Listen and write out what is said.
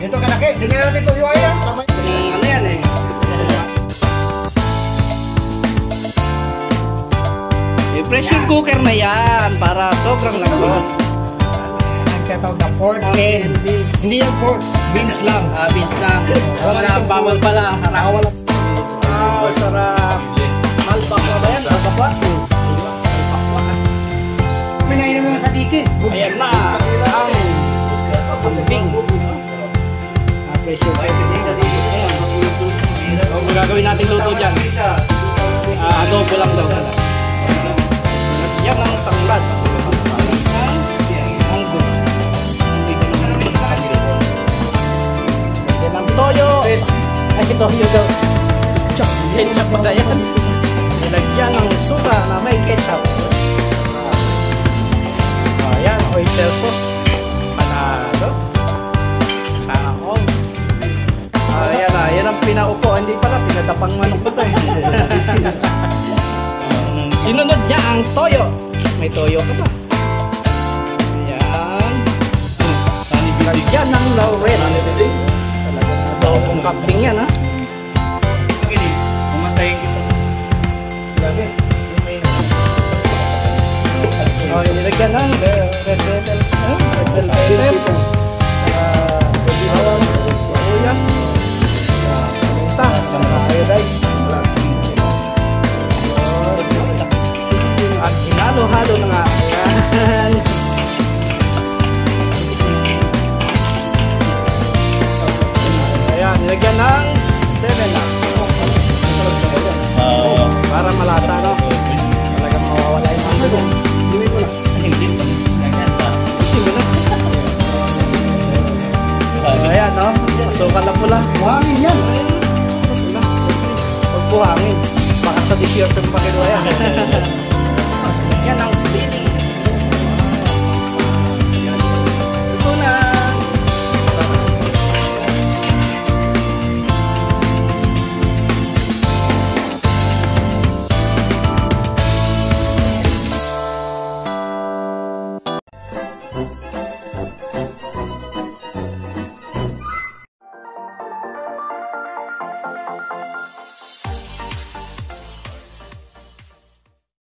Ito kalaki. Hindi na natin tuyo yan. Ano yan eh. Yung pressure cooker na yan para sobrang lambot. Ang tinatawag na pork and beans. Hindi yung pork. Beans lang. Beans lang. Wala bawal pala. Wala. Wow, sarap. Malbakwa ba yan? Malbakwa? Pinainom mo sa dikit. Ayan na. Ang bing. Pressure cooker sa dikit. Ang gagawin natin luto dyan. Adobo lang daw. Yan ang tanglad. Toyo. Ay, toyo daw. Ketchup pa na yan. Nilagyan ng suka na may ketchup. Ayan, oyster sauce. Panalo. Sana all. Ayan na, yan ang pinaupo. Hindi pala, pinatapang manok ko to. Sinunod niya ang toyo. May toyo ka ba? Ayan. Lagyan ng laurel. Adobong kaping yan, ha? Pumasahin kita. Lagi. Oh, nilagyan ng red bell pepper. Bawang, sibuyas. Paminta. Iodize. At hinalo-halo na nga. Ayan. Ayan, nilagyan ng 7-up. Para malasa, no? Talagang mawawala yung mango. Hindi mo lang. Hindi mo lang. Ayan, no? Masukan na pula. Buhangin yan. Huwag buhangin. Baka sa t-shirt ang pakinuha yan. Yan ang sili. Ito na.